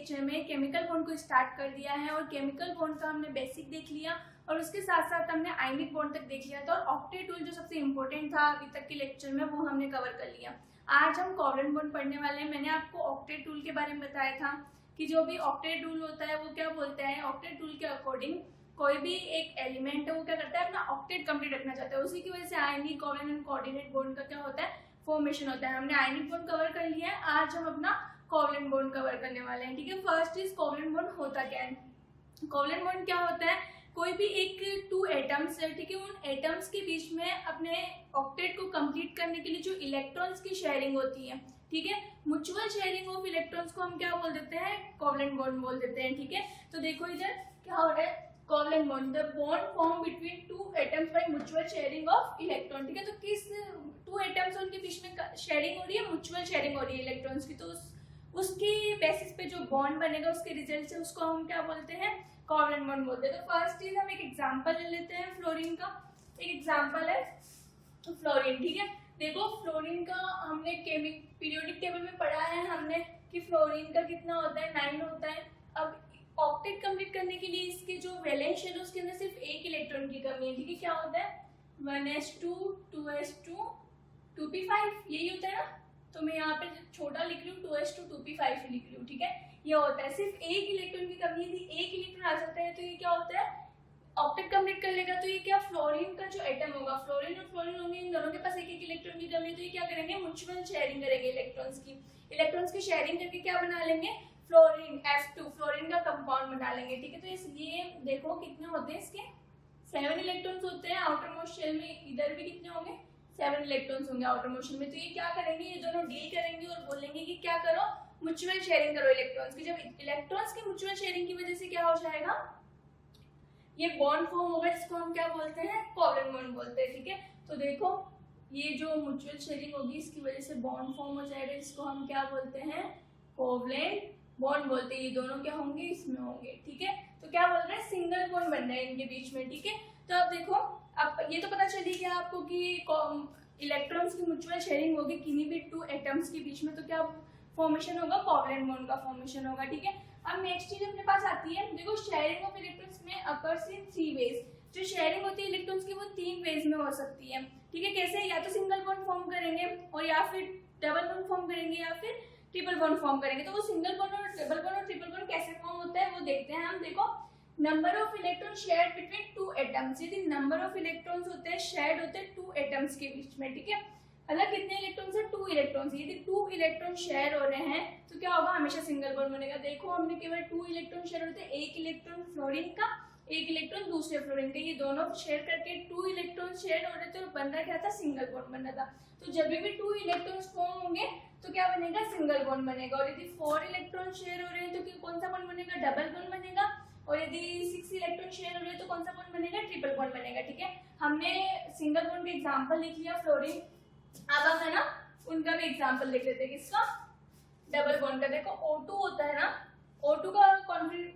Lecture में chemical bond को start कर दिया है और केमिकल बॉन्ड का हमने बेसिक देख लिया और उसके साथ साथ हमने आयनिक बॉन्ड तक देख लिया था और ऑक्टेट टूल जो सबसे इम्पोर्टेंट था अभी तक के लेक्चर में वो हमने कवर कर लिया। आज हम कोवलेंट बॉन्ड पढ़ने वाले हैं। मैंने आपको ऑक्टेट टूल के बारे में बताया था कि जो भी ऑक्टेट टूल होता है वो क्या बोलते हैं, ऑक्टेट टूल के अकॉर्डिंग कोई भी एक एलिमेंट है वो क्या करता है, अपना ऑक्टेट कंप्लीट रखना चाहता है। उसी की वजह से आयनिक, कोवलेंट एंड कोऑर्डिनेट बॉन्ड का क्या होता है, फॉर्मेशन होता है। हमने आयनिक बॉन्ड कवर कर लिया है, आज हम अपना कोवलेंट बॉन्ड कवर करने वाले हैं। ठीक है, फर्स्ट इज कोवलेंट बॉन्ड होता क्या है। कोवलेंट बॉन्ड क्या होता है, कोई भी एक टू एटम्स है, ठीक है, उन एटम्स के बीच में अपने ऑक्टेट को कंप्लीट करने के लिए जो इलेक्ट्रॉन्स की शेयरिंग होती है, ठीक है, म्यूचुअल शेयरिंग ऑफ इलेक्ट्रॉन्स को हम क्या बोल देते हैं, कोवलेंट बॉन्ड बोल देते हैं। ठीक है, तो देखो इधर क्या हो रहा है, covalent bond, the bond form between two atoms by mutual sharing of electron. ठीक है, तो किस टू एटम्स उनके बीच में शेयरिंग हो रही है, म्यूचुअल शेयरिंग हो रही है इलेक्ट्रॉन्स की, तो उसकी बेसिस पे जो बॉन्ड बनेगा उसके रिजल्ट से उसको हम क्या बोलते हैं, कोवलेंट बॉन्ड बोलते हैं। तो फर्स्ट चीज हम एक एग्जांपल ले लेते हैं फ्लोरीन का। एक एग्जांपल है फ्लोरीन। ठीक है, देखो फ्लोरीन का हमने पीरियोडिक टेबल में पढ़ा है हमने कि फ्लोरीन का कितना होता है, 9 होता है। अब ऑक्टेट कंप्लीट करने के लिए इसके जो वैलेंस शेल है उसके अंदर सिर्फ एक इलेक्ट्रॉन की कमी है। ठीक है, क्या होता है 1s2 2s2 2p5, यही होता है ना। तो मैं यहाँ पे छोटा लिख रही हूँ 2s2 2p5 लिख रही हूँ। ठीक है, ये होता है, सिर्फ एक इलेक्ट्रॉन की कमी है। यदि एक इलेक्ट्रॉन आ सकता है तो ये क्या होता है, ऑक्टेट कंप्लीट कर लेगा। तो ये क्या, फ्लोरीन का जो एटम होगा, फ्लोरीन और फ्लोरीन होंगे, इन दोनों के पास एक एक इलेक्ट्रॉन की कमी है, तो ये क्या करेंगे, म्यूचुअल शेयरिंग करेंगे इलेक्ट्रॉन्स की शेयरिंग करके क्या बना लेंगे, फ्लोरीन F2, फ्लोरीन का कंपाउंड बना लेंगे। ठीक है, तो इसलिए देखो कितने होते हैं इसके, 7 इलेक्ट्रॉन्स होते हैं आउटर मोस्ट शेल में। इधर भी कितने होंगे, 7 इलेक्ट्रॉन्स होंगे आउटर मोस्ट शेल में। तो ये क्या करेंगे, ये दोनों डील करेंगे और बोलेंगे कि क्या करो, म्यूचुअल शेयरिंग करो इलेक्ट्रॉन्स की। जब इलेक्ट्रॉन्स की म्यूचुअल शेयरिंग की वजह से क्या हो जाएगा, ये बॉन्ड फॉर्म होगा, जिसको हम क्या बोलते हैं, कोवलेंट बॉन्ड बोलते हैं। ठीक है, तो देखो ये जो म्यूचुअल शेयरिंग होगी इसकी वजह से बॉन्ड फॉर्म हो जाएगा, जिसको हम क्या बोलते हैं, कोवलेंट बॉन्ड बोलते हैं। ये दोनों क्या होंगे, इसमें होंगे। ठीक है, तो क्या बोल रहे हैं, सिंगल बॉन्ड बन रहा है इनके बीच में। ठीक है, तो अब देखो, अब ये तो पता चली गया आपको कि इलेक्ट्रॉन्स की म्यूचुअल शेयरिंग होगी किन्हीं भी टू एटम्स के बीच में, तो क्या फॉर्मेशन होगा, कोवलेंट बॉन्ड का फॉर्मेशन होगा। ठीक है, अब नेक्स्ट चीज अपने पास आती है, देखो शेयरिंग ऑफ इलेक्ट्रॉन्स में अकर्स इन 3 वेज। जो शेयरिंग होती है इलेक्ट्रॉन्स की वो 3 वेज में हो सकती है। ठीक है, कैसे, या तो सिंगल बॉन्ड फॉर्म करेंगे और या फिर डबल बॉन्ड फॉर्म करेंगे या फिर ट्रिपल बॉन्ड फॉर्म करेंगे। तो वो सिंगल बॉन्ड और ट्रिपल बॉन्ड कैसे फॉर्म होता है वो देखते हैं हम। देखो, number of electron shared between two atoms, यदि नंबर ऑफ इलेक्ट्रॉन्स होते हैं शेयर्ड होते हैं टू एटम्स के बीच में। ठीक है, अलग कितने इलेक्ट्रॉन्स है, 2 इलेक्ट्रॉन्स। यदि 2 इलेक्ट्रॉन शेयर हो रहे हैं तो क्या होगा, हमेशा सिंगल बॉन्ड बनेगा। देखो हमने केवल 2 इलेक्ट्रॉन शेयर होते हैं, एक इलेक्ट्रॉन फ्लोरीन का, एक इलेक्ट्रॉन दूसरे फ्लोरीन का, ये दोनों शेयर करके 2 इलेक्ट्रॉन शेयर हो रहे थे और बन रहा क्या था, सिंगल बॉन्ड बन रहा था। तो जब भी 2 इलेक्ट्रॉन्स फॉर्म होंगे तो क्या बनेगा, सिंगल बॉन्ड बनेगा। और यदि 4 इलेक्ट्रॉन शेयर हो रहे हैं तो कौन सा बॉन्ड बनेगा, डबल बॉन्ड बनेगा। और यदि 6 इलेक्ट्रॉन शेयर हो रहे हैं तो कौन सा बॉन्ड बनेगा, ट्रिपल बॉन्ड बनेगा। ठीक है, हमने सिंगल बॉन्ड का एग्जांपल लिख लिया फ्लोरीन। अब हम है ना उनका भी एग्जांपल लिख लेते हैं, किसका, डबल बॉन्ड का। देखो O2 होता है ना, O2 का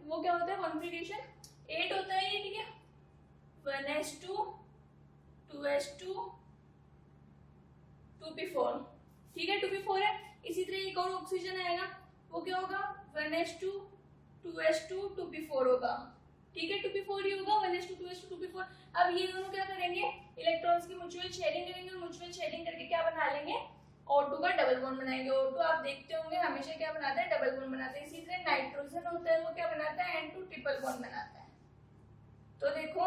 वो क्या होता है, कॉन्फ़िगरेशन 8 होता है ये। ठीक है, 1s2 2s2 2p4। ठीक है, 2p4 है। इसी तरह एक और ऑक्सीजन आएगा, वो क्या होगा, 1s2 2s2 2p4 होगा। ठीक है, 2p4 ही होगा, 1s2 2s2 2p4। अब ये दोनों क्या करेंगे, इलेक्ट्रॉन्स की म्यूचुअल शेयरिंग करेंगे और म्यूचुअल शेयरिंग करके क्या बना लेंगे, O2 का डबल बॉन्ड बनाएंगे। O2 आप देखते होंगे हमेशा क्या बनाता है, डबल बॉन्ड बनाता है। इसी तरह नाइट्रोजन होता है, वो क्या बनाता है, N2 ट्रिपल बॉन्ड बनाता है। तो देखो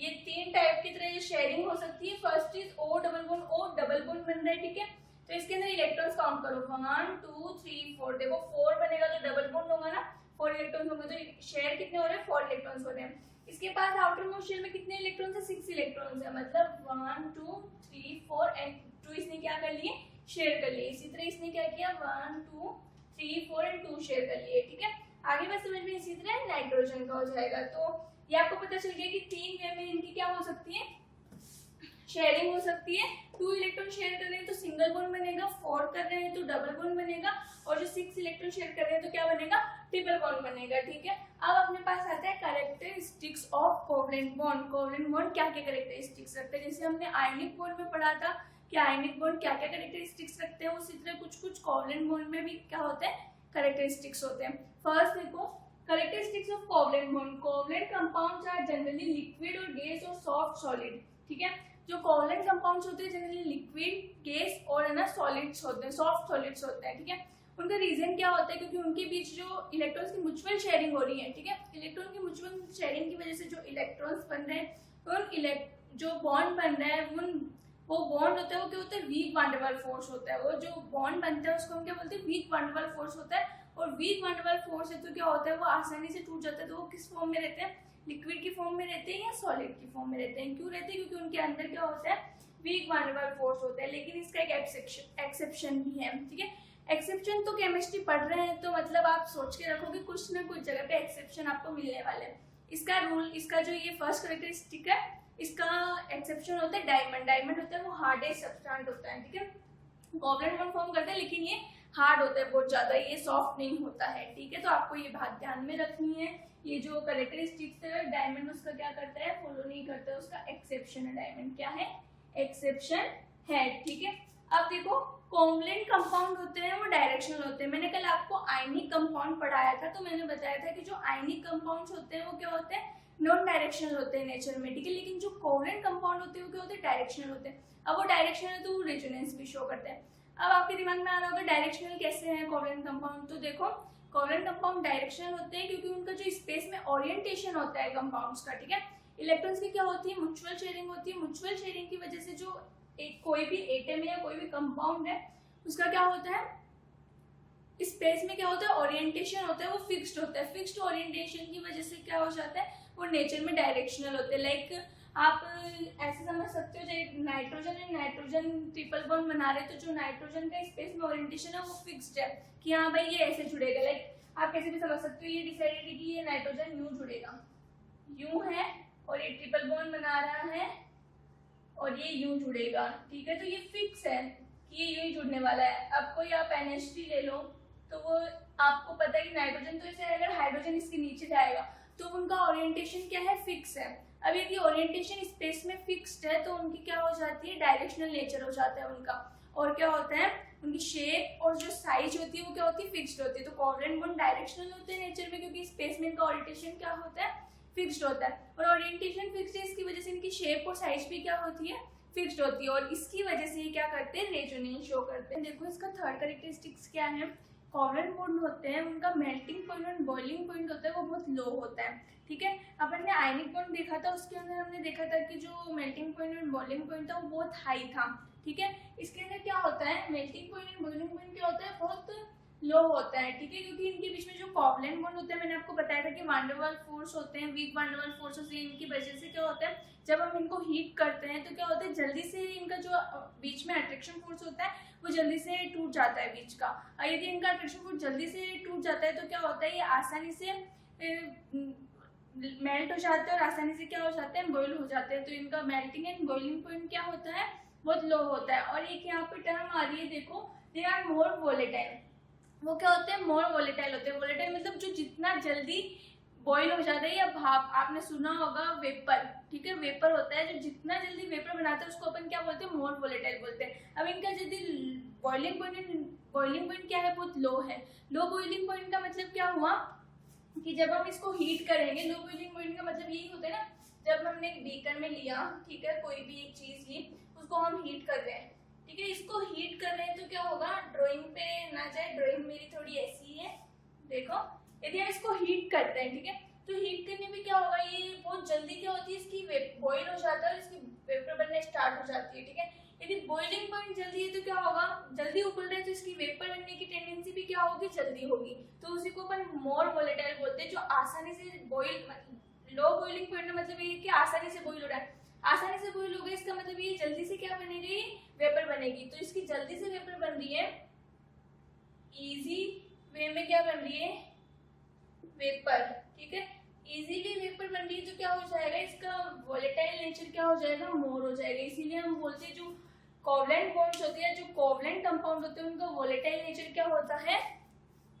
ये 3 टाइप की तरह ये शेयरिंग हो सकती है। First is O double bond, O double bond बन रहा है। ठीक है, तो इसके अंदर इलेक्ट्रॉन्स काउंट करो, 1 2 3 4। देखो 4 बनेगा तो डबल बॉन्ड होगा ना, 4 इलेक्ट्रॉन्स होंगे, तो शेयर कितने हो रहे हैं, 4 इलेक्ट्रॉन्स हो रहे हैं। इसके पास आउटर मोस्ट शेल में कितने इलेक्ट्रॉन्स है, 6 इलेक्ट्रॉन्स है, मतलब 1 2 3 4 एंड 2 इसने क्या कर लिए, शेयर कर लिए। इसी तरह इसने क्या किया, 1 2 3 4 एंड 2 शेयर कर लिए। ठीक है, आगे बस समझ में इसी तरह नाइट्रोजन का हो जाएगा। तो ये आपको पता चल गया कि 3 वे में इनकी क्या हो सकती है, शेयरिंग हो सकती है। 2 इलेक्ट्रॉन शेयर कर रहे हैं तो सिंगल बॉन्ड बनेगा, 4 कर रहे हैं तो डबल बॉन्ड बनेगा, और जो 6 इलेक्ट्रॉन शेयर कर रहे हैं तो क्या बनेगा, ट्रिपल बॉन्ड बनेगा। ठीक है, अब अपने पास आता है characteristics of covalent bond. Covalent bond क्या क्या कैरेक्टरिस्टिक्स रखते हैं, जैसे हमने आयनिक बॉन्ड में पढ़ा था कि आयनिक बॉन्ड क्या क्या कैरेक्टरिस्टिक्स रखते हैं, उसी तरह कुछ कुछ कोवलेंट बॉन्ड में भी क्या होता है, करेक्टरिस्टिक्स होते हैं। फर्स्ट देखो, characteristics of covalent bond. Covalent compounds are generally liquid और गैस और सॉफ्ट सॉलिड। ठीक है, जो कोवलेंट कंपाउंड्स होते हैं जनरली लिक्विड, गैस और है ना सॉलिड्स होते हैं, सॉफ्ट सॉलिड्स होते हैं। ठीक है, उनका रीजन क्या होता है, क्योंकि उनके बीच जो इलेक्ट्रॉन्स की म्यूचुअल शेयरिंग हो रही है। ठीक है, इलेक्ट्रॉन की म्यूचुअल शेयरिंग की वजह से जो इलेक्ट्रॉन्स बन रहे हैं, उन जो बॉन्ड बन रहा है वो बॉन्ड होता है, वो क्या होता है, वीक वांडरवाल फोर्स होता है। वो जो बॉन्ड बनता है उसको हम क्या बोलते हैं, वीक वांडरवाल फोर्स होता है। और वीक वांडरवाल फोर्स है तो क्या होता है, वो आसानी से टूट जाता है। तो वो किस फॉर्म में रहते हैं, लिक्विड की फॉर्म में रहते हैं या सॉलिड की फॉर्म में रहते हैं। क्यों रहते हैं, क्योंकि उनके अंदर क्या होता है, वीक वांडरवाल फोर्स होता है। लेकिन इसका एक एक्सेप्शन भी है। ठीक है, एक्सेप्शन तो केमिस्ट्री पढ़ रहे हैं तो मतलब आप सोच के रखोगे कुछ ना कुछ जगह पे एक्सेप्शन आपको मिलने वाले हैं। इसका रूल, इसका जो ये फर्स्ट करेक्टरिस्टिक है, इसका एक्सेप्शन होता है डायमंड। डायमंड होता है वो हार्डेस्ट सब्सटेंस होता है। ठीक है, कोवलेंट बॉन्ड फॉर्म करता है लेकिन ये हार्ड होता है बहुत ज्यादा, ये सॉफ्ट नहीं होता है। ठीक है, तो आपको ये बात ध्यान में रखनी है। ये जो करेक्टरिस्टिक्स है डायमंड उसका क्या करता है, फॉलो नहीं करता है, उसका एक्सेप्शन है। डायमंड क्या है, एक्सेप्शन है। ठीक है, अब देखो कोवलेंट कंपाउंड होते हैं वो डायरेक्शनल होते हैं। मैंने कल आपको आयनिक कंपाउंड पढ़ाया था, तो मैंने बताया था कि जो आयनिक कंपाउंड्स होते हैं वो क्या होते हैं, नॉन डायरेक्शनल होते हैं नेचर में। ठीक है, लेकिन जो कोवलेंट कंपाउंड होते हैं वो क्या होते हैं, डायरेक्शनल होते हैं। अब वो डायरेक्शनल है तो वो रेजोनेंस भी शो करते हैं। अब आपके दिमाग में आ रहा होगा डायरेक्शनल कैसे है कोवलेंट कंपाउंड। तो देखो कोवलेंट कंपाउंड डायरेक्शनल होते हैं क्योंकि उनका जो स्पेस में ओरिएंटेशन होता है कंपाउंड्स का। ठीक है, इलेक्ट्रॉन्स की क्या होती है, म्यूचुअल शेयरिंग होती है। म्यूचुअल शेयरिंग की वजह से जो कोई भी एटम है या कोई भी कंपाउंड है उसका क्या होता है, स्पेस में क्या होता है, ओरिएंटेशन होता है, वो फिक्स्ड होता है। फिक्स्ड ओरिएंटेशन की वजह से क्या हो जाता है, वो नेचर में डायरेक्शनल होते हैं। लाइक आप ऐसे समझ सकते हो, nitrogen and nitrogen triple bond बना रहे तो जो नाइट्रोजन का स्पेस में ओरिएंटेशन है वो फिक्स्ड है कि हाँ भाई ये ऐसे जुड़ेगा। लाइक आप कैसे भी समझ सकते हो, ये डिसाइडेड है कि ये नाइट्रोजन यूं जुड़ेगा, यूं है, और ये ट्रिपल बॉन्ड बना रहा है और ये यूं जुड़ेगा। ठीक है, तो ये फिक्स है कि ये यूं ही जुड़ने वाला है। अब कोई आप NH3 ले लो तो वो आपको पता है कि नाइट्रोजन तो इसे, अगर हाइड्रोजन इसके नीचे जाएगा तो उनका ओरिएंटेशन क्या है, फिक्स है। अब यदि ओरिएंटेशन स्पेस में फिक्स्ड है तो उनकी क्या हो जाती है, डायरेक्शनल नेचर हो जाता है उनका। और क्या होता है, उनकी शेप और जो साइज होती है वो क्या होती है, फिक्स्ड होती है। तो कोवलेंट बॉन्ड डायरेक्शनल होते हैं नेचर में क्योंकि स्पेस में इनका ओरिएंटेशन क्या होता है, फिक्स्ड होता है। और ओरिएंटेशन फिक्स्ड है, इसकी वजह से इनकी शेप और साइज भी क्या होती है, फिक्स्ड होती है। और इसकी वजह से ये क्या करते हैं, रेजोनेंस शो करते हैं। देखो इसका थर्ड कैरेक्टरिस्टिक्स क्या है, कोवलेंट बॉन्ड होते हैं उनका मेल्टिंग पॉइंट और बॉइलिंग पॉइंट होता है वो बहुत लो होता है। ठीक है, अपन ने आयनिक बॉन्ड देखा था, उसके अंदर हमने देखा था कि जो मेल्टिंग पॉइंट और बॉइलिंग पॉइंट था वो बहुत हाई था। ठीक है, इसके अंदर क्या होता है, मेल्टिंग पॉइंट और बॉइलिंग पॉइंट क्या होता है, बहुत लो होता है। ठीक है, क्योंकि इनके बीच में जो कोवलेंट बॉन्ड होते हैं, मैंने आपको बताया था कि वांडरवाल फोर्स होते हैं, वीक वांडरवाल फोर्स होते हैं। इनकी वजह से क्या होता है, जब हम इनको हीट करते हैं तो क्या होता है, जल्दी से इनका जो बीच में अट्रैक्शन फोर्स होता है वो जल्दी से टूट जाता है बीच का। और यदि इनका अट्रैक्शन फोर्स जल्दी से टूट जाता है तो क्या होता है, ये आसानी से मेल्ट हो जाते हैं और आसानी से क्या हो जाते हैं, बॉइल हो जाते हैं। तो इनका मेल्टिंग एंड बॉइलिंग पॉइंट क्या होता है, बहुत लो होता है। और एक यहाँ पे टर्म आ रही है, देखो दे आर मोर वोलेटाइल। वो क्या होते हैं, मोर वोलेटाइल होते हैं। वोलेटाइल मतलब जो जितना जल्दी बॉइल हो जाता है या भाप, आपने सुना होगा वेपर। ठीक है, वेपर होता है जो जितना जल्दी वेपर बनाता है उसको अपन क्या बोलते हैं, मोर वोलेटाइल बोलते हैं। अब इनका यदि बॉइलिंग पॉइंट क्या है, बहुत लो है। लो बॉइलिंग पॉइंट का मतलब क्या हुआ कि जब हम इसको हीट करेंगे, लो बॉइलिंग पॉइंट का मतलब यही होता है ना, जब हमने एक बीकर में लिया, ठीक है, कोई भी एक चीज ली, उसको हम हीट कर रहे हैं। ठीक है, इसको हीट कर रहे हैं तो क्या होगा, ड्राइंग पे ना जाए, ड्राइंग मेरी थोड़ी ऐसी है, देखो यदि हम इसको हीट करते हैं, ठीक है, तो हीट करने में क्या होगा, ये बहुत जल्दी क्या होती है, इसकी बॉइल हो जाता है और इसकी वेपर बनना स्टार्ट हो जाती है। ठीक है, यदि बॉइलिंग पॉइंट जल्दी है तो क्या होगा, जल्दी उबल रहे तो इसकी वेपर बनने की टेंडेंसी भी क्या होगी, जल्दी होगी। तो उसी को अपन मोर वोलेटाइल बोलते हैं, जो आसानी से बॉइल, लो बॉइलिंग पॉइंट मतलब ये कि आसानी से बॉइल हो रहा है। आसानी से बॉइल हो गया इसका मतलब ये जल्दी से क्या बनेगी, वेपर बनेगी। तो इसकी जल्दी से वेपर बन रही है, इजी वे में क्या बन रही है, वेपर। ठीक है, इजीली वेपर बन रही है तो क्या हो जाएगा, इसका वोलेटाइल नेचर क्या हो जाएगा, मोर हो जाएगा। इसीलिए हम बोलते हैं जो कोवलेंट बॉन्ड्स होते हैं, जो कोवलेंट कंपाउंड होते हैं, उनका वोलेटाइल नेचर क्या होता है,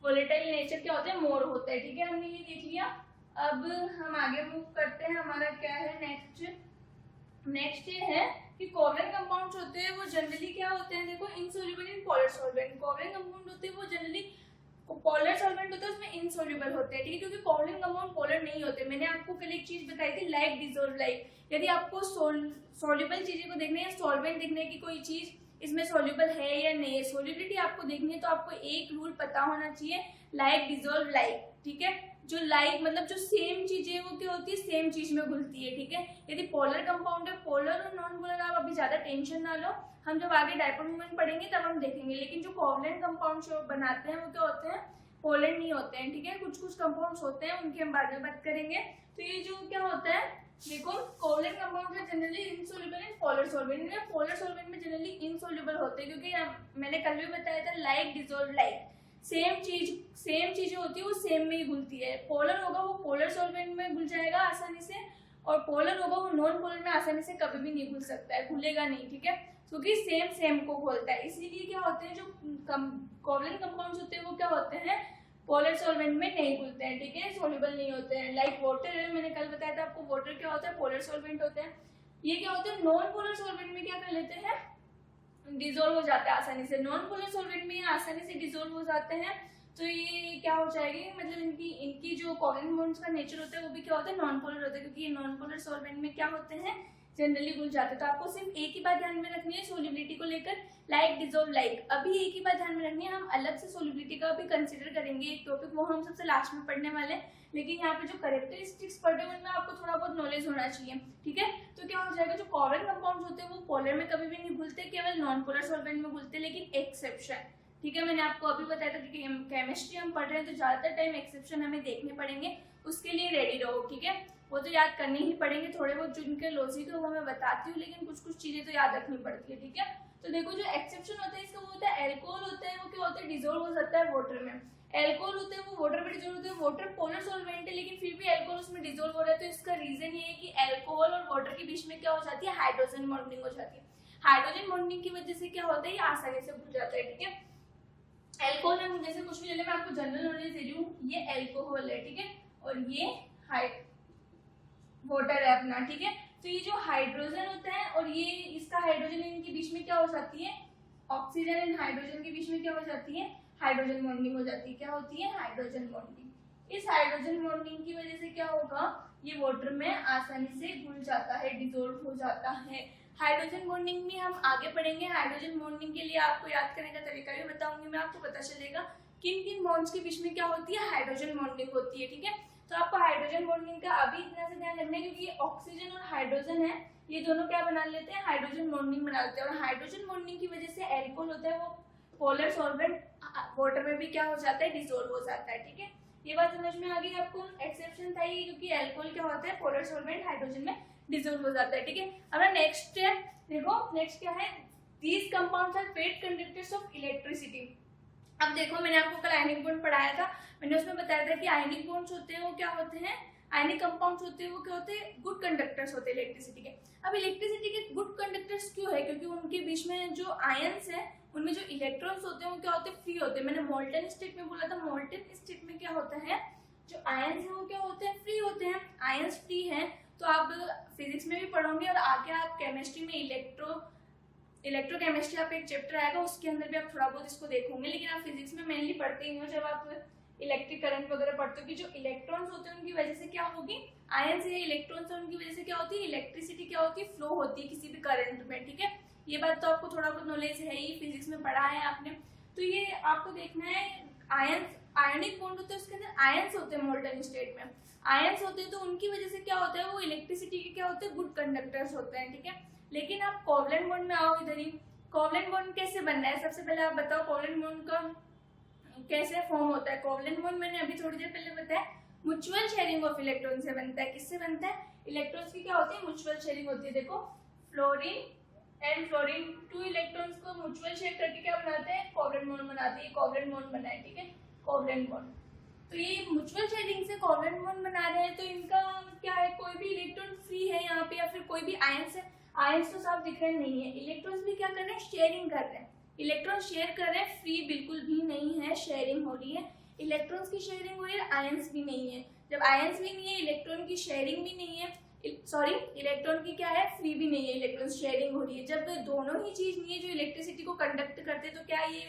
वोलेटाइल नेचर क्या होता है, मोर होता है। ठीक है, हमने ये देख लिया। अब हम आगे मूव करते हैं, हमारा क्या है नेक्स्ट ये है कि कोवलेंट कंपाउंड्स होते हैं वो जनरली क्या होते हैं, देखो insoluble in polar solvent. Covalent compound होते हैं वो जनरली पोलर सॉल्वेंट होता है उसमें इनसोल्यूबल होते हैं, ठीक है, क्योंकि कोवलेंट कंपाउंड पोलर नहीं होते। मैंने आपको कल एक चीज बताई थी, लाइक डिसॉल्व लाइक। यदि आपको सोल्यूबल चीजें को देखना है, सॉल्वेंट देखना है कि कोई चीज इसमें सोल्यूबल है या नहीं है, सोल्यूबिलिटी आपको देखनी है, तो आपको एक रूल पता होना चाहिए, लाइक डिसॉल्व लाइक, ठीक है। जो लाइक मतलब जो सेम चीजें है वो क्या होती है, सेम चीज में घुलती है, ठीक है। यदि पोलर कंपाउंड है, पोलर और नॉन पोलर, आप अभी ज्यादा टेंशन ना लो, हम जब आगे डायपोल मोमेंट पढ़ेंगे तब हम देखेंगे। लेकिन जो कोवलेंट कंपाउंड जो बनाते हैं वो क्या होते हैं, पोलर नहीं होते हैं, ठीक है। कुछ कुछ कंपाउंड्स होते हैं, उनकी हम बाद में बात करेंगे। तो ये जो क्या होता है, देखो कोवलेंट कंपाउंड है generally insoluble in polar solvent में, पोलर सॉल्वेंट में जनरली इनसोल्यूबल होते हैं, क्योंकि मैंने कल भी बताया था लाइक डिसॉल्व लाइक, सेम चीजें होती है वो सेम में ही घुलती है। पोलर होगा वो पोलर सॉल्वेंट में घुल जाएगा आसानी से, और पोलर होगा वो नॉन पोलर में आसानी से कभी भी नहीं घुल सकता है, घुलेगा नहीं, ठीक है, क्योंकि सेम को घोलता है। इसीलिए क्या होते हैं जो कोवलेंट कंपाउंड्स होते हैं वो क्या होते हैं, पोलर सॉल्वेंट में नहीं घुलते हैं, ठीक है, सोल्यूबल नहीं होते हैं। लाइक वाटर है, मैंने कल बताया था आपको, वाटर क्या होता है, पोलर सॉल्वेंट होते हैं। ये क्या होते हैं, नॉन पोलर सॉल्वेंट में क्या कर लेते हैं, डिसॉल्व हो जाता है आसानी से। नॉन पोलर सॉल्वेंट में आसानी से डिसॉल्व हो जाते हैं, तो ये क्या हो जाएगी, मतलब इनकी जो कोवलेंट बॉन्ड्स का नेचर होता है वो भी क्या होता है, नॉन पोलर होता है, क्योंकि ये नॉन पोलर सॉल्वेंट में क्या होते हैं, जनरली घुल जाते हैं। तो आपको सिर्फ एक ही बात ध्यान में रखनी है सोल्यूबिलिटी को लेकर, लाइक डिसॉल्व लाइक। अभी एक ही बात ध्यान में रखनी है, हम अलग से सोल्यूबिलिटी का भी कंसिडर करेंगे एक टॉपिक, वो हम सबसे लास्ट में पढ़ने वाले हैं। लेकिन यहाँ पे जो कैरेक्टरिस्टिक्स पढ़ रहे हैं उनमें आपको थोड़ा बहुत नॉलेज होना चाहिए, ठीक है। तो क्या हो जाएगा, जो कोवलेंट कंपाउंड्स होते हैं वो पोलर में कभी भी नहीं घुलते, केवल नॉन पोलर सॉल्वेंट में घुलते, लेकिन एक्सेप्शन, ठीक है। मैंने आपको अभी बताया था कि केमिस्ट्री हम पढ़ रहे हैं तो ज्यादातर टाइम एक्सेप्शन हमें देखने पड़ेंगे, उसके लिए रेडी रहो, ठीक है। वो तो याद करने ही पड़ेंगे, थोड़े बहुत जो इनके लॉजिक है वो मैं बताती हूँ, लेकिन कुछ कुछ चीजें तो याद रखनी पड़ती है, ठीक है। तो देखो जो एक्सेप्शन होता है इसका वो होता है एल्कोहल होता है, वो क्या होता है, डिसॉल्व हो सकता है वाटर में। एल्कोहल होता है वो वाटर में डिसॉल्व होता है, वाटर पोलर सॉल्वेंट है लेकिन फिर भी एल्कोहल उसमें डिसॉल्व हो रहा है। तो इसका रीजन ये है कि एल्कोहल और वाटर के बीच में क्या हो जाती है, हाइड्रोजन बॉन्डिंग हो जाती है। हाइड्रोजन बॉन्डिंग की वजह से क्या होता है, ये आसानी से घुल जाता है, ठीक है। एल्कोहल हम जैसे कुछ भी ले लें, मैं आपको जनरल नॉलेज दे रही हूँ, ये एल्कोहल है, ठीक है, और ये वाटर है अपना, ठीक है। तो ये जो हाइड्रोजन होता है और ये इसका हाइड्रोजन इनके बीच में क्या हो जाती है, ऑक्सीजन एंड हाइड्रोजन के बीच में क्या हो जाती है, हाइड्रोजन बॉन्डिंग हो जाती है। क्या होती है, हाइड्रोजन बॉन्डिंग। इस हाइड्रोजन बॉन्डिंग की वजह से क्या होगा, ये वाटर में आसानी से घुल जाता है, डिसॉल्व हो जाता है। हाइड्रोजन बॉन्डिंग में हम आगे पढ़ेंगे। हाइड्रोजन बॉन्डिंग के लिए आपको याद करने का तरीका भी बताऊंगी मैं, आपको पता चलेगा किन किन बॉन्ड्स के बीच में क्या होती है, हाइड्रोजन बॉन्डिंग होती है, ठीक है। तो आपको हाइड्रोजन बॉन्डिंग का अभी इतना से ध्यान रखना है, क्योंकि ये ऑक्सीजन और हाइड्रोजन है, ये दोनों क्या बना लेते हैं, हाइड्रोजन बॉन्डिंग बना लेते हैं। और हाइड्रोजन बॉन्डिंग की वजह से एल्कोहल होता है वो पोलर सॉल्वेंट वाटर में भी क्या हो जाता है, डिसॉल्व हो जाता है, ठीक है। ये बात समझ में आ गई आपको। एक्सेप्शन था ये, क्योंकि एल्कोहल क्या होता है, पोलर सॉल्वेंट हाइड्रोजन में डिसॉल्व हो जाता है, ठीक है। अब नेक्स्ट है, देखो नेक्स्ट क्या है, these compounds are fat conductors of electricity. अब देखो मैंने आपको कल आयनिक बॉन्ड पढ़ाया था, मैंने उसमें बताया था कि आयनिक बॉन्ड्स होते हैं वो क्या होते हैं, आयनिक कंपाउंड्स होते हैं वो क्या होते हैं, गुड कंडक्टर्स होते हैं इलेक्ट्रिसिटी के। अब इलेक्ट्रिसिटी के गुड कंडक्टर्स क्यों है, क्योंकि उनके बीच में जो आयंस है उनमें जो इलेक्ट्रॉन्स होते हैं वो क्या होते हैं, फ्री होते हैं। मैंने मोल्टन स्टेट में बोला था, मोल्टन स्टेट में क्या होता है, जो आयंस है वो क्या होते हैं, फ्री होते हैं। आयंस फ्री है तो आप फिजिक्स में भी पढ़ोगे और आगे आप केमिस्ट्री में इलेक्ट्रोकेमिस्ट्री आप एक चैप्टर आएगा उसके अंदर भी आप थोड़ा बहुत इसको देखोगे, लेकिन आप फिजिक्स में मेनली पढ़ते ही हो जब आप इलेक्ट्रिक करंट वगैरह पढ़ते हो कि जो इलेक्ट्रॉन्स होते हैं उनकी वजह से क्या होगी, आयंस है इलेक्ट्रॉन्स है उनकी वजह से क्या होती है, इलेक्ट्रिसिटी क्या होती है, फ्लो होती है किसी भी करंट में, ठीक है। ये बात तो आपको थोड़ा बहुत नॉलेज है ही, फिजिक्स में पढ़ा है आपने। तो ये आपको देखना है, आयंस आयनिक बॉन्ड होते हैं उसके अंदर आयंस होते हैं मोल्टन स्टेट में, आयंस होते हैं तो उनकी वजह से क्या होता है, वो इलेक्ट्रिसिटी के क्या होते हैं, गुड कंडक्टर्स होते हैं, ठीक है। लेकिन आप कोवलेंट बॉन्ड में आओ इधर ही, कोवलेंट बॉन्ड कैसे बनना है, सबसे पहले आप बताओ कोवलेंट बॉन्ड का कैसे फॉर्म होता है। कोवलेंट बॉन्ड मैंने अभी थोड़ी देर पहले बताया, म्यूचुअल शेयरिंग ऑफ इलेक्ट्रॉन से बनता है। किससे बनता है, इलेक्ट्रॉन्स की क्या होती है, म्यूचुअल शेयरिंग होती है। देखो fluorine and fluorine, two electrons को म्यूचुअल शेयर करके क्या बनाते हैं, कोवलेंट बॉन्ड बनाते हैं। कोवलेंट बॉन्ड बना है, ठीक है, कोवलेंट बॉन्ड। तो ये म्यूचुअल शेयरिंग से कोवलेंट बॉन्ड बना रहे हैं, तो इनका क्या है, कोई भी इलेक्ट्रॉन फ्री है यहाँ पे या फिर कोई भी आयंस है, आयंस तो साफ दिख रहे नहीं है, इलेक्ट्रॉन्स भी क्या कर रहे हैं, शेयरिंग कर रहे हैं, इलेक्ट्रॉन शेयर कर रहे हैं, फ्री बिल्कुल भी नहीं है, शेयरिंग हो रही है। इलेक्ट्रॉन्स की शेयरिंग हो रही है, आयंस भी नहीं है। जब आयंस भी नहीं है, इलेक्ट्रॉन की शेयरिंग भी नहीं है, सॉरी इलेक्ट्रॉन की क्या है, फ्री भी नहीं है, इलेक्ट्रॉन शेयरिंग हो रही है। जब दोनों ही चीज नहीं है जो इलेक्ट्रिसिटी को कंडक्ट करते, तो क्या ये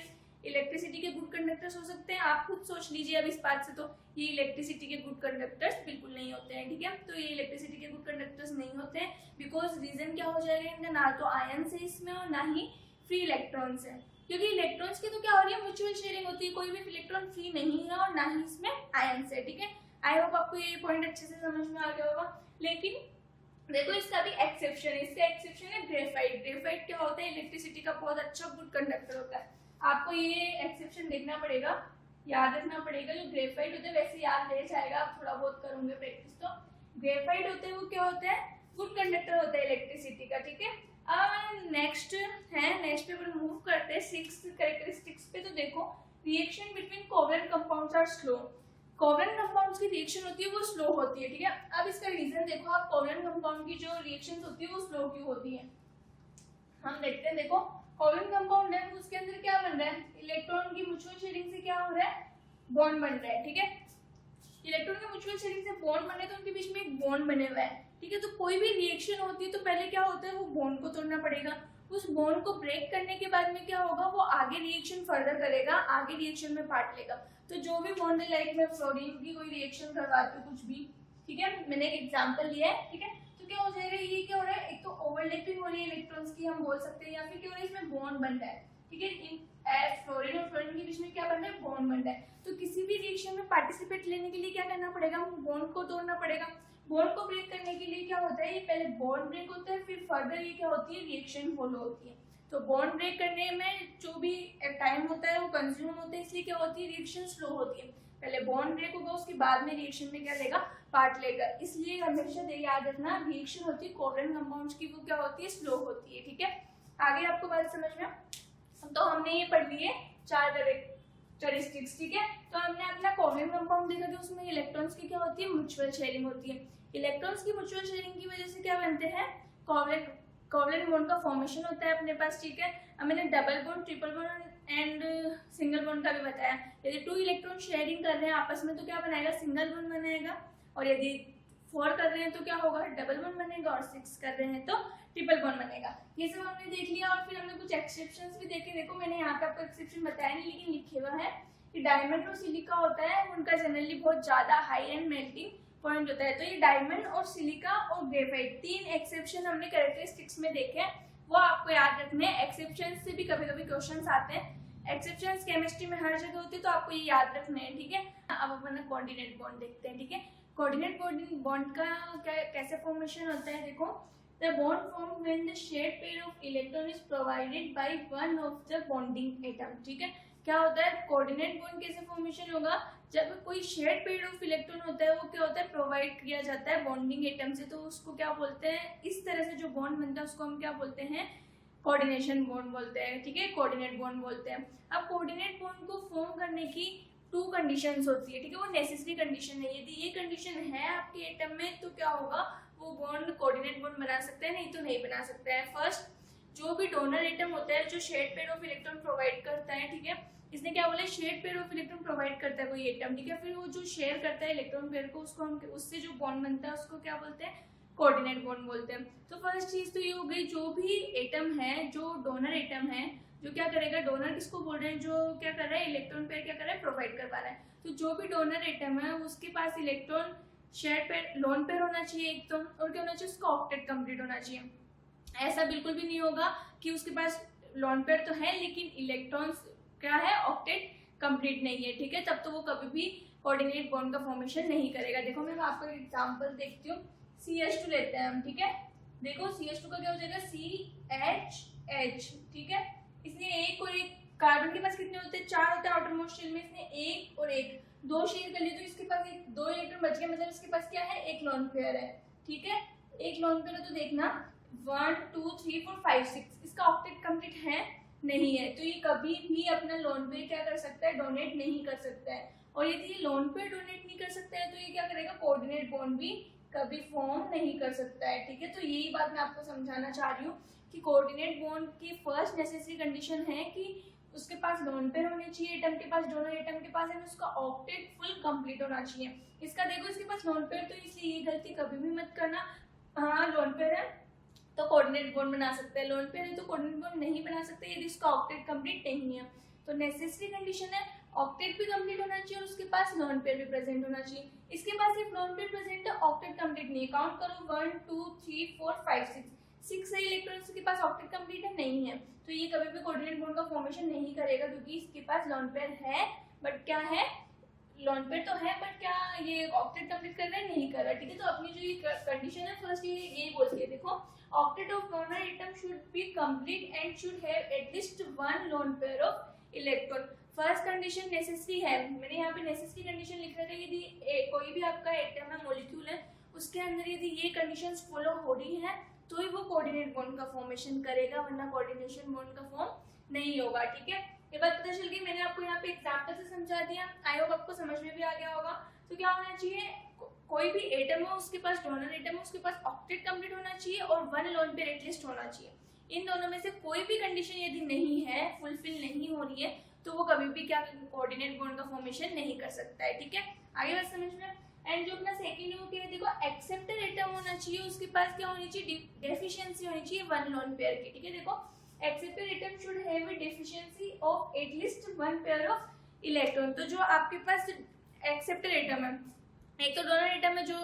इलेक्ट्रिसिटी के गुड कंडक्टर्स हो सकते हैं। आप खुद सोच लीजिए अब इस बात से, तो ये इलेक्ट्रिसिटी के गुड कंडक्टर्स बिल्कुल नहीं होते हैं, ठीक है। तो ये इलेक्ट्रिसिटी के गुड कंडक्टर्स नहीं होते हैं, बिकॉज रीजन क्या हो जाएगा इनका, ना तो आयंस है इसमें और ना ही फ्री इलेक्ट्रॉन्स है, क्योंकि इलेक्ट्रॉन्स की तो क्या हो रही है, म्यूचुअल शेयरिंग होती है, कोई भी इलेक्ट्रॉन फ्री नहीं है और ना ही इसमें आयंस है, ठीक है। आई होप आपको ये पॉइंट अच्छे से समझ में आ गया होगा। लेकिन देखो इसका भी एक्सेप्शन है, इसका एक्सेप्शन है ग्रेफाइट। ग्रेफाइट क्या होता है, इलेक्ट्रिसिटी का बहुत अच्छा गुड कंडक्टर होता है। आपको ये एक्सेप्शन देखना पड़ेगा, याद रखना पड़ेगा। जो ग्रेफाइट होते हैं वैसे याद रह जाएगा, आप थोड़ा बहुत करोगे प्रैक्टिस तो। ग्रेफाइट होते हैं वो क्या होते हैं, गुड कंडक्टर होता है इलेक्ट्रिसिटी का, ठीक है। अब नेक्स्ट पे अपन मूव करते हैं 6 कैरेक्टरिस्टिक्स पे। तो देखो reaction between covalent compounds are slow. Covalent compounds की रिएक्शन होती है वो स्लो होती है, ठीक है। अब इसका रीजन देखो आप, कोवेलेंट कंपाउंड की जो रिएक्शंस होती है वो स्लो क्यों होती है, हम देखते हैं। देखो कोवेलेंट कंपाउंड है, उसके अंदर क्या बन रहा है, इलेक्ट्रॉन की म्यूचुअल शेयरिंग से क्या हो रहा है, बॉन्ड बन रहा है, ठीक है। इलेक्ट्रॉन के म्यूचुअल शेयरिंग से बॉन्ड बने तो उनके बीच में एक बॉन्ड बने हुआ है, ठीक है। तो कोई भी रिएक्शन होती है तो पहले क्या होता है, वो बॉन्ड को तोड़ना पड़ेगा। उस बॉन्ड को ब्रेक करने के बाद में क्या होगा, वो आगे रिएक्शन फर्दर करेगा, आगे रिएक्शन में पार्ट लेगा। तो जो भी बॉन्ड है, लाइक मैं फ्लोरीन की कोई रिएक्शन करवाती हूँ कुछ भी, ठीक है, मैंने एक एग्जांपल लिया है, ठीक है। तो क्या हो जाएगा, ये क्या हो रहा है, एक तो ओवरलैपिंग हो रही है इलेक्ट्रॉन्स की, हम बोल सकते हैं, या फिर क्या हो रहा है, इसमें बॉन्ड बन रहा है, ठीक है। इन फ्लोरीन और फ्लोरीन के बीच में क्या बन रहा है, बॉन्ड बन रहा है। तो किसी भी रिएक्शन में पार्टिसिपेट लेने के लिए क्या करना पड़ेगा, बॉन्ड को तोड़ना पड़ेगा। बॉन्ड को ब्रेक करने के लिए क्या होता है, ये पहले बॉन्ड ब्रेक होता है, फिर फर्दर ये क्या होती है, रिएक्शन फॉलो होती है। तो बॉन्ड ब्रेक करने में जो भी टाइम होता है वो कंज्यूम होता है, इसलिए क्या होती है, रिएक्शन स्लो होती है। पहले बॉन्ड ब्रेक होगा, उसके बाद में रिएक्शन में क्या लेगा, पार्ट लेगा। इसलिए हमेशा याद रखना, रिएक्शन होती है कोवेलेंट कंपाउंड्स की, वो क्या होती है, स्लो होती है, ठीक है। आगे आपको बात समझ में, तो हमने ये पढ़ लिए 4 कैरेक्टरिस्टिक्स, ठीक है। तो हमने अपना कोवेलेंट कंपाउंड देखा कि उसमें इलेक्ट्रॉन्स की क्या होती है, म्यूचुअल शेयरिंग होती है। इलेक्ट्रॉन्स की म्यूचुअल शेयरिंग की वजह से क्या बनते हैं, कोवेलेंट बॉन्ड का फॉर्मेशन होता है अपने पास, ठीक है। अब मैंने double bond, triple bond and single bond का भी बताया। यदि 2 इलेक्ट्रॉन शेयरिंग कर रहे हैं आपस में तो क्या बनाएगा, सिंगल बॉन्ड बनेगा, और यदि 4 कर रहे हैं तो क्या होगा, डबल बॉन्ड बनेगा, और 6 कर रहे हैं तो ट्रिपल बॉन्ड बनेगा। ये सब हमने देख लिया, और फिर हमने कुछ एक्सेप्शंस भी देखे। देखो मैंने यहाँ पे आपको एक्सेप्शन बताया नहीं, लेकिन लिखे हुआ है कि डायमंड और सिलिका होता है, उनका जनरली बहुत ज्यादा हाई एंड मेल्टिंग पॉइंट होता है। तो ये डायमंड और सिलिका और ग्रेफाइट 3 एक्सेप्शन हमने कैरेक्टरिस्टिक्स में देखे हैं, वो आपको याद रखने हैं। एक्सेप्शन से भी कभी कभी क्वेश्चंस आते हैं, एक्सेप्शंस केमिस्ट्री में हर जगह होते हैं, तो आपको ये याद रखने हैं, ठीक है। अब अपन कोऑर्डिनेट बॉन्ड देखते हैं, ठीक है। कोऑर्डिनेट बॉन्ड का कैसे फॉर्मेशन होता है, देखो the bond form when the shared pair of electron is provided by one of the bonding atom, ठीक है। क्या होता है, कोऑर्डिनेट बॉन्ड कैसे फॉर्मेशन होगा, जब कोई शेयर्ड पेयर ऑफ इलेक्ट्रॉन होता है, वो क्या होता है, प्रोवाइड किया जाता है बॉन्डिंग एटम से, तो उसको क्या बोलते हैं, इस तरह से जो बॉन्ड बनता है उसको हम क्या बोलते हैं, कोऑर्डिनेशन बॉन्ड बोलते हैं, ठीक है, कोऑर्डिनेट बॉन्ड बोलते हैं। अब कोऑर्डिनेट बॉन्ड को फॉर्म करने की 2 कंडीशंस होती है, ठीक है, वो नेसेसरी कंडीशन है। यदि ये कंडीशन है आपके एटम में तो क्या होगा, वो बॉन्ड कोऑर्डिनेट बॉन्ड बना सकता है, नहीं तो नहीं बना सकता है। फर्स्ट, जो भी डोनर एटम होता है, जो shared pair of electron provide करता है, ठीक है, इसने क्या बोला, shared pair of electron provide करता है कोई एटम, ठीक है, फिर वो जो शेयर करता है इलेक्ट्रॉन पेयर को, उसको हम उससे जो बॉन्ड बनता है उसको क्या बोलते हैं, कोऑर्डिनेट बॉन्ड बोलते हैं। तो फर्स्ट चीज तो ये हो गई, जो भी एटम है, जो डोनर एटम है, जो क्या करेगा, डोनर किसको बोल रहे हैं, जो क्या कर रहा है, इलेक्ट्रॉन पेयर क्या कर रहा है, प्रोवाइड करवा रहा है। तो जो भी डोनर एटम है उसके पास electron share pair, lone pair होना चाहिए एक तो, और क्या होना चाहिए, उसका ऑक्टेट कंप्लीट होना चाहिए। ऐसा बिल्कुल भी नहीं होगा कि उसके पास लोन पेयर तो है लेकिन इलेक्ट्रॉन्स क्या है, ऑक्टेट कंप्लीट नहीं है, ठीक है, तब तो वो कभी भी कोऑर्डिनेट बॉन्ड का फॉर्मेशन नहीं करेगा। देखो मैं आपको एक एग्जांपल देखती हूँ, CH2 लेते हैं हम, ठीक है। देखो CH2 का क्या हो जाएगा, CHH, ठीक है। इसने एक और एक, कार्बन के पास कितने होते हैं, 4 होते हैं आउटर मोस्ट शेल में, इसने एक और एक 2 शेयर कर लिए, तो इसके पास 2 इलेक्ट्रॉन बच गए, मतलब इसके पास क्या है, एक लोन पेयर है, ठीक है, एक लोन पेयर है। तो देखना 1 2 3 4 5 6, इसका ऑक्टेट कंप्लीट है, नहीं है, तो ये कभी भी अपना लोन पेयर क्या कर सकता है, डोनेट नहीं कर सकता है। और यदि ये लोन पेयर डोनेट नहीं कर सकता है तो ये क्या करेगा, कोऑर्डिनेट बॉन्ड भी कभी फॉर्म नहीं कर सकता है, ठीक है। तो यही बात मैं आपको समझाना चाह रही हूँ कि कोऑर्डिनेट बॉन्ड की फर्स्ट नेसेसरी कंडीशन है कि उसके पास लोन पेयर होने चाहिए एटम के पास, डोनर एटम के पास, है उसका ऑक्टेट फुल कंप्लीट होना चाहिए। इसका देखो इसके पास लोन पेयर, तो इसलिए ये गलती कभी भी मत करना, हाँ लोन पेयर है तो कोऑर्डिनेट बॉन्ड बना सकते हैं, लोन पेयर है तो कोऑर्डिनेट बॉन्ड नहीं बना सकते यदि उसका ऑक्टेट कंप्लीट नहीं है। तो नेसेसरी कंडीशन है ऑक्टेट भी कंप्लीट होना चाहिए और उसके पास लोन पेयर भी प्रेजेंट होना चाहिए। इसके पास सिर्फ लोन पेयर प्रेजेंट है, ऑक्टेट कंप्लीट नहीं। काउंट करो 1 2 3 4 5 6 इलेक्ट्रॉन्स के पास ऑक्टेट कंप्लीट है नहीं है, तो ये कभी भी कोऑर्डिनेट बॉन्ड का फॉर्मेशन नहीं करेगा क्योंकि इसके पास लोन पेयर है बट क्या है, लोन पेयर तो है बट क्या ये ऑक्टेट कंप्लीट कर रहा है, नहीं कर रहा है। ठीक है, तो अपनी जो ये कंडीशन है फर्स्ट ये यही बोलती है, देखो octet of donor atom should be complete and should have at least one lone pair of electron. First condition necessary है, मैंने यहाँ पे नेसेसरी कंडीशन लिख रखा है, यदि कोई भी आपका एटम है, मॉलिक्यूल है, उसके अंदर यदि ये कंडीशंस फॉलो हो रही है तो ही वो कोऑर्डिनेट बॉन्ड का फॉर्मेशन करेगा, वरना कोऑर्डिनेशन बॉन्ड का फॉर्म नहीं होगा। ठीक है, ये बात पता चल गई। मैंने आपको यहाँ पे एग्जांपल से समझा दिया, आई होप आपको समझ में भी आ गया होगा। तो क्या होना चाहिए, कोई भी एटम हो उसके पास, डोनर एटम हो उसके पास ऑक्टेट कंप्लीट होना चाहिए और वन लोन पेयर एटलीस्ट होना चाहिए। इन दोनों में से कोई भी कंडीशन यदि नहीं है, फुलफिल नहीं हो रही है, तो वो कभी भी क्या कोऑर्डिनेट बॉन्ड का फॉर्मेशन नहीं कर सकता है। ठीक है, आगे बात समझ में। एंड जो अपना सेकंड है वो क्या है, देखो एक्सेप्टर एटम होना चाहिए, उसके पास क्या होनी चाहिए, डेफिशिएंसी होनी चाहिए वन लोन पेयर की। ठीक है, देखो acceptor atom should have a deficiency of at least one pair of electron. तो जो आपके पास एक्सेप्टर एटम है, एक तो डोनर एटम में जो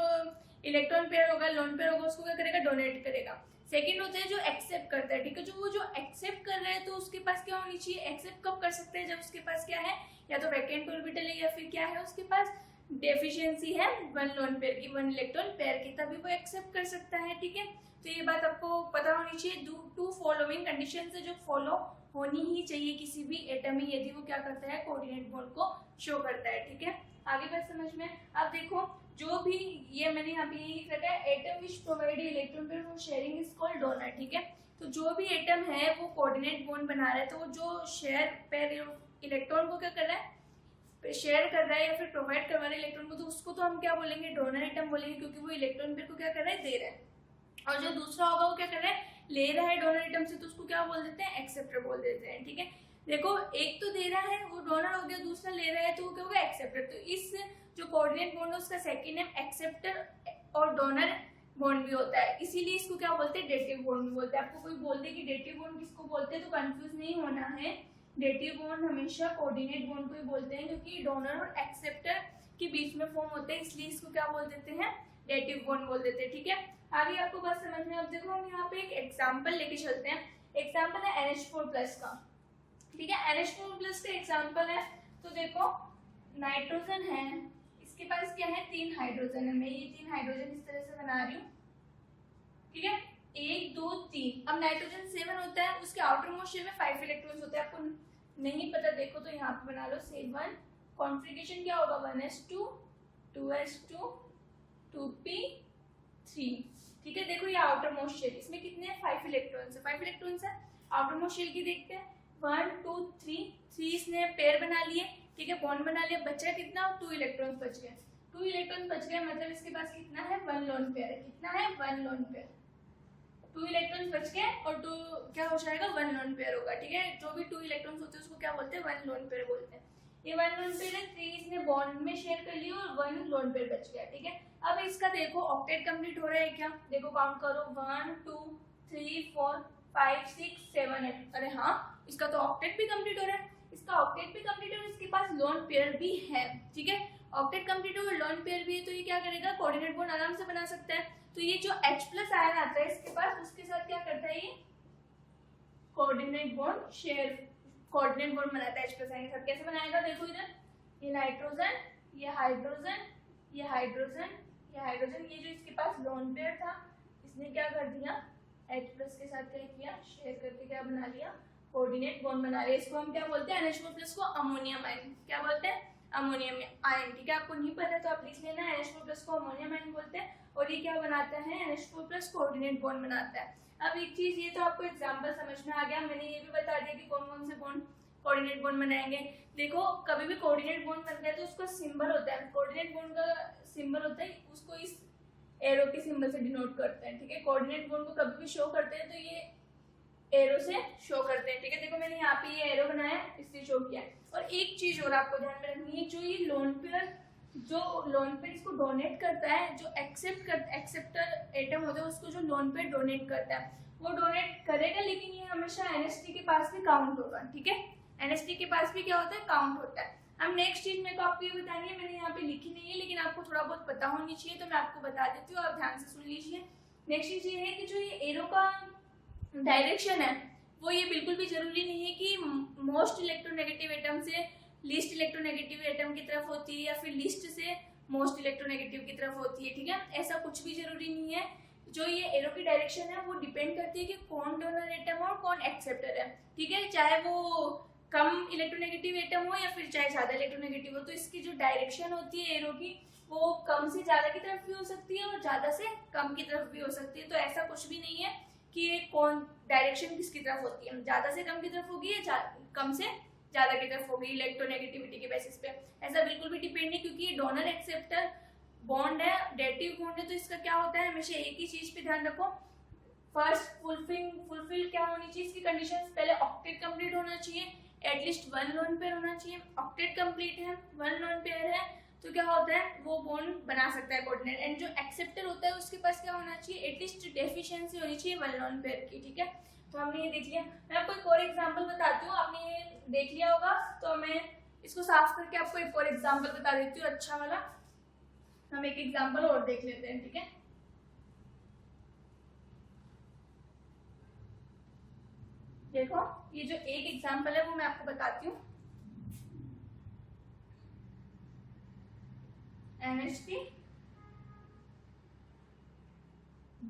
इलेक्ट्रॉन पेयर होगा, लोन पेयर होगा, उसको क्या करेगा, डोनेट करेगा। सेकंड होता है जो एक्सेप्ट करता है। ठीक है, जो एक्सेप्ट कर रहा है तो उसके पास क्या होनी चाहिए, एक्सेप्ट कब कर सकते हैं, जब उसके पास क्या है, या तो वैकेंट ऑर्बिटल है या फिर क्या है, उसके पास डेफिशिएंसी है वन लोन पेयर की, वन इलेक्ट्रॉन पेयर की, तभी वो एक्सेप्ट कर सकता है। ठीक है, तो ये बात आपको पता होनी चाहिए। टू फॉलोइंग कंडीशन से जो फॉलो होनी ही चाहिए किसी भी एटम में, यदि वो क्या करता है, कोऑर्डिनेट बॉन्ड को शो करता है। ठीक है, आगे बात समझ में। अब देखो जो भी ये मैंने यहाँ पे लिख रखा है, atom which provide electron pair for sharing is called donor. ठीक है, तो जो भी एटम है वो कोऑर्डिनेट बॉन्ड बना रहा है, तो वो जो शेयर पेयर इलेक्ट्रॉन को क्या कर रहा है, शेयर कर रहा है या फिर प्रोवाइड करवा रहा है इलेक्ट्रॉन को, तो उसको तो हम क्या बोलेंगे, डोनर एटम बोलेंगे, क्योंकि वो इलेक्ट्रॉन पेयर को क्या कर रहा है, दे रहा है। और जो दूसरा होगा वो क्या कर रहा है, ले रहा है डोनर एटम से, तो उसको क्या बोल देते हैं, एक्सेप्टर बोल देते हैं। ठीक है, देखो एक तो दे रहा है वो डोनर हो गया, दूसरा ले रहा है तो वो क्या होगा, एक्सेप्टर। तो इस जो कोऑर्डिनेट बॉन्ड है उसका सेकंड नेम एक्सेप्टर और डोनर बॉन्ड भी होता है, इसीलिए इसको क्या बोलते हैं, डेटिव बॉन्ड बोलते हैं। आपको कोई बोल दे कि डेटिव बॉन्ड किसको बोलते हैं तो कंफ्यूज नहीं होना है, डेटिव बॉन्ड हमेशा कोऑर्डिनेट बॉन्ड को ही बोलते हैं, क्योंकि डोनर और एक्सेप्टर के बीच में फॉर्म होते हैं, इसलिए इसको क्या बोल देते हैं, डेटिव बॉन्ड बोल देते हैं। ठीक है, आगे आपको बात समझ में। अब देखो हम यहाँ पे एक एग्जांपल लेके चलते हैं, एग्जांपल है NH4+ का। ठीक है, NH4+ का एग्जांपल है, तो देखो नाइट्रोजन है, इसके पास क्या है, 3 हाइड्रोजन है, मैं ये 3 हाइड्रोजन इस तरह से बना रही हूँ। ठीक है, 1 2 3। अब नाइट्रोजन 7 होता है, उसके आउटर मोस्ट शेल में 5 इलेक्ट्रॉन्स होते हैं, आपको नहीं पता देखो तो यहाँ पे बना लो 7। कॉन्फ़िगरेशन क्या होगा, 1s2 2s2 2p3। ठीक है, देखो ये आउटर मोस्ट शेल, इसमें कितने हैं, 5 इलेक्ट्रॉन्स है, 5 इलेक्ट्रॉन्स है। आउटर मोस्ट शेल की देखते हैं, 1 2 3 इसने पेयर बना लिए। ठीक है, बॉन्ड बना लिया, बचा कितना, 2 इलेक्ट्रॉन्स बच गए। 2 इलेक्ट्रॉन्स बच गए मतलब इसके पास कितना है, 1 लोन पेयर है। कितना है, 1 लोन पेयर। 2 इलेक्ट्रॉन्स बच गए और 2 क्या हो जाएगा, 1 लोन पेयर होगा। ठीक है, जो भी 2 इलेक्ट्रॉन्स होते हैं उसको क्या बोलते हैं, 1 लोन पेयर बोलते हैं। ये 1 लोन पेयर है, 3 इसने बॉन्ड में शेयर कर लिया और 1 लोन पेयर बच गया। ठीक है, अब इसका देखो ऑक्टेट कंप्लीट हो रहा है क्या, देखो काउंट करो 1 2 3 4 5 6 7 8। अरे हाँ, इसका तो ऑक्टेट भी कंप्लीट हो रहा है, इसका ऑक्टेट भी कंप्लीट है और इसके पास लोन पेयर भी है। ठीक है, ऑक्टेट कंप्लीट हो, लोन पेयर भी है, तो ये क्या करेगा, कोऑर्डिनेट बॉन्ड आराम से बना सकता है। तो ये जो H+ आयन आता है इसके पास, उसके साथ क्या करता है, ये coordinate bond share, coordinate bond बनाता है H+ आयन के साथ। कैसे बनाएगा, देखो इधर ये नाइट्रोजन, ये हाइड्रोजन, ये हाइड्रोजन, ये हाइड्रोजन, ये जो इसके पास लोन पेयर था इसने क्या कर दिया, H+ के साथ क्या किया, शेयर करके क्या बना लिया, कोऑर्डिनेट बॉन्ड बना लिया। इसको हम क्या बोलते हैं, NH4+ को अमोनियम आयन, क्या बोलते हैं, अमोनियम आयन। ठीक है, आपको नहीं पता तो आप लिख लेना, NH4+ को अमोनियम आयन बोलते हैं और ये क्या बनाता है, NH4+ कोऑर्डिनेट बॉन्ड बनाता है। अब एक चीज, ये तो आपको एग्जांपल समझ में आ गया, मैंने ये भी बता दिया कि कौन कौन से बॉन्ड कोऑर्डिनेट बॉन्ड बनाएंगे। देखो कभी भी कोऑर्डिनेट बॉन्ड बनता है तो उसका सिंबल होता है, कोऑर्डिनेट बॉन्ड का सिंबल होता है, उसको इस एरो के सिंबल से डिनोट करते हैं। ठीक है, कोऑर्डिनेट बॉन्ड को कभी भी शो करते हैं तो ये एरो से शो करते हैं। ठीक है, देखो मैंने यहाँ पे ये एरो बनाया, इससे शो किया है। और एक चीज और आपको ध्यान में रखनी है, जो ये लोन पेयर, जो लोन पेयर इसको डोनेट करता है, जो एक्सेप्टर एटम होता है उसको जो लोन पेयर डोनेट करता है वो डोनेट करेगा, लेकिन ये हमेशा NH3 के पास भी काउंट होगा। ठीक है, NH3 के पास भी क्या होता है, काउंट होता है। अब नेक्स्ट चीज मेरे को आपको ये बतानी है, मैंने यहाँ पे लिखी नहीं है लेकिन आपको थोड़ा बहुत पता होनी चाहिए, तो मैं आपको बता देती हूँ, आप ध्यान से सुन लीजिए। नेक्स्ट चीज ये है कि जो ये एरो का डायरेक्शन है वो ये बिल्कुल भी जरूरी नहीं है कि मोस्ट इलेक्ट्रोनेगेटिव एटम से लीस्ट इलेक्ट्रोनेगेटिव एटम की तरफ होती है या फिर लीस्ट से मोस्ट इलेक्ट्रोनेगेटिव की तरफ होती है, ठीक है। ऐसा कुछ भी जरूरी नहीं है। जो ये एरो की डायरेक्शन है वो डिपेंड करती है कि कौन डोनर एटम और कौन एक्सेप्टर है, ठीक है। चाहे वो कम इलेक्ट्रोनेगेटिव एटम हो या फिर चाहे ज्यादा इलेक्ट्रोनेगेटिव हो, तो इसकी जो डायरेक्शन होती है एरो की वो कम से ज्यादा की तरफ भी हो सकती है और ज्यादा से कम की तरफ भी हो सकती है। तो ऐसा कुछ भी नहीं है कि ये कौन डायरेक्शन किसकी तरफ होती है, ज्यादा से कम की तरफ होगी या कम से ज्यादा की तरफ होगी इलेक्ट्रोनेगेटिविटी के बेसिस पे, ऐसा बिल्कुल भी डिपेंड नहीं। क्योंकि ये डोनर एक्सेप्टर बॉन्ड है, डेटिव बॉन्ड है, तो इसका क्या होता है, हमेशा एक ही चीज पे ध्यान रखो। फर्स्ट फुलफिल क्या होनी चाहिए इसकी कंडीशंस, पहले ऑक्टेट कंप्लीट होना चाहिए, एटलीस्ट 1 लोन पेयर होना चाहिए। ऑक्टेट कंप्लीट है, 1 लोन पेयर है, तो क्या होता है वो बॉन्ड बना सकता है कोऑर्डिनेट। एंड जो एक्सेप्टर होता है उसके पास क्या होना चाहिए, एटलीस्ट डेफिशिएंसी होनी चाहिए 1 लोन पेयर की, ठीक है। तो हमने ये देख लिया। मैं आपको एक और एग्जांपल बताती हूँ, आपने ये देख लिया होगा, तो मैं इसको साफ करके आपको एक और एग्जांपल बता देती हूँ अच्छा वाला। हम एक एग्जांपल और देख लेते हैं, ठीक है। देखो ये जो एक एग्जांपल है वो मैं आपको बताती हूँ। NH3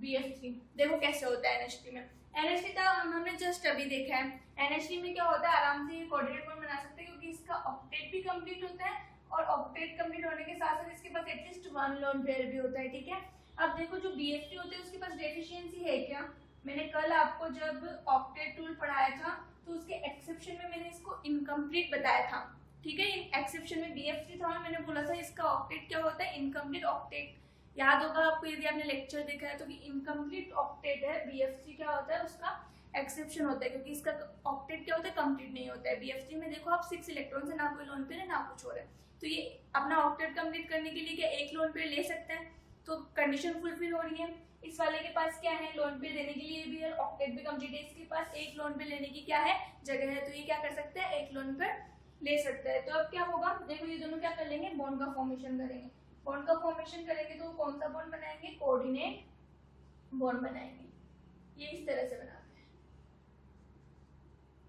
BF3, देखो कैसे होता है NH3 में। NH3 का हमने जस्ट अभी देखा है। NH3 में क्या होता है, आराम से कोऑर्डिनेट बॉन्ड बना सकते हैं क्योंकि इसका ऑक्टेट भी कंप्लीट होता है और ऑक्टेट कंप्लीट होने के साथ साथ इसके पास एटलीस्ट 1 लोन पेयर भी होता है, ठीक है। अब देखो जो BF3 होते हैं उसके पास डेफिशिएंसी है क्या, मैंने कल आपको जब ऑक्टेट टूल पढ़ाया था तो उसके एक्सेप्शन में मैंने इसको इनकम्प्लीट बताया था, ठीक है। एक्सेप्शन में BF3 था और मैंने बोला था इसका ऑक्टेट क्या होता है, इनकम्प्लीट ऑक्टेट। याद होगा आपको यदि आपने लेक्चर देखा है तो, कि इनकम्प्लीट ऑक्टेट है BF3 क्या होता है, उसका एक्सेप्शन होता है क्योंकि इसका ऑक्टेट क्या होता है, कंप्लीट नहीं होता है। BF3 में देखो आप 6 इलेक्ट्रॉन है, ना कोई लोन पेयर है ना कुछ और है, तो ये अपना ऑक्टेट कंप्लीट करने के लिए क्या 1 लोन पेयर ले सकते हैं, तो कंडीशन फुलफिल हो रही है। इस वाले के पास क्या है, लोन पेयर देने के लिए भी है, ऑक्टेट भी कंप्लीट है, इसके पास 1 लोन पेयर लेने की क्या है, जगह है, तो ये क्या कर सकता है, 1 लोन पेयर ले सकता है। तो अब क्या होगा, देखो ये दोनों क्या कर लेंगे, बॉन्ड का फॉर्मेशन करेंगे। बॉन्ड का फॉर्मेशन करेंगे तो कौन सा बॉन्ड बनाएंगे, कोऑर्डिनेट बॉन्ड बनाएंगे। ये इस तरह से बनाते हैं।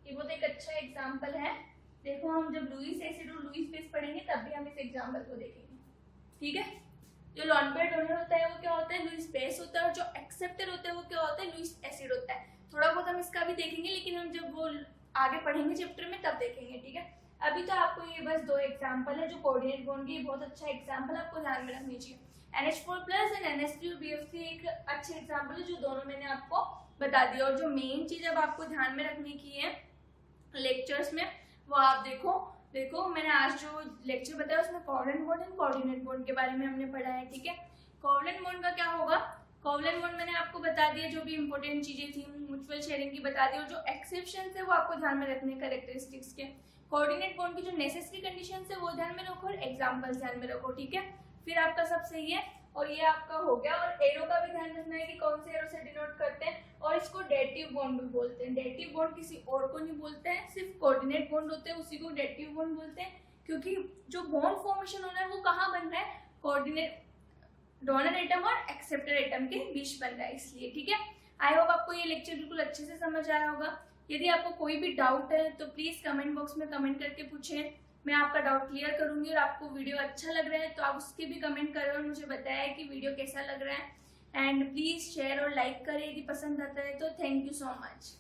ये बहुत एक अच्छा एग्जांपल है। देखो हम जब लुईस एसिड और लुईस बेस पढ़ेंगे तब भी हम इस एग्जांपल को देखेंगे, ठीक है। जो लॉन पेयर डोनर होता है वो क्या होता है, लुईस बेस होता है, और जो एक्सेप्टर होता है वो क्या होता है, लुईस एसिड होता है। थोड़ा बहुत हम इसका भी देखेंगे लेकिन हम जब वो आगे पढ़ेंगे चैप्टर में तब देखेंगे, ठीक है। अभी तो आपको ये बस 2 एग्जांपल है जो कोऑर्डिनेट बॉन्ड की, बहुत अच्छा एग्जांपल आपको ध्यान में रखनी चाहिए। NH4+ एंड NH3 और BF3 एक अच्छे एग्जांपल है जो दोनों मैंने आपको बता दिया। और जो मेन चीज अब आपको ध्यान में रखने की है लेक्चर्स में, वो आप देखो मैंने आज जो लेक्चर बताया उसमें covalent bond and coordinate bond के बारे में हमने पढ़ा है, ठीक है। कोवलेंट बॉन्ड का क्या होगा, कोवलेंट बॉन्ड मैंने आपको बता दिया, जो भी इंपॉर्टेंट चीजें थी म्यूचुअल शेयरिंग की बता दी, और जो एक्सेप्शन है वो आपको ध्यान में रखने कैरेक्टरिस्टिक्स के। कोऑर्डिनेट बॉन्ड की जो नेसेसरी कंडीशंस है वो ध्यान में रखो और एग्जांपल्स ध्यान में रखो, ठीक है। फिर आपका सब सही है और ये आपका हो गया। और एरो का भी ध्यान रखना है कि कौन से एरो से डिनोट करते हैं, और इसको डेटिव बॉन्ड भी बोलते हैं। डेटिव बॉन्ड किसी और को नहीं बोलते हैं, सिर्फ कोऑर्डिनेट बॉन्ड होते हैं उसी को डेटिव बॉन्ड बोलते हैं, क्योंकि जो बॉन्ड फॉर्मेशन हो रहा है वो कहाँ बन रहा है, कोऑर्डिनेट डोनर एटम और एक्सेप्टर एटम के बीच बन रहा है, इसलिए, ठीक है। आई होप आपको ये लेक्चर बिल्कुल अच्छे से समझ आया होगा। यदि आपको कोई भी डाउट है तो प्लीज कमेंट बॉक्स में कमेंट करके पूछें, मैं आपका डाउट क्लियर करूंगी। और आपको वीडियो अच्छा लग रहा है तो आप उसके भी कमेंट करें और मुझे बताएं कि वीडियो कैसा लग रहा है। एंड प्लीज शेयर और लाइक करें यदि पसंद आता है तो। Thank you so much.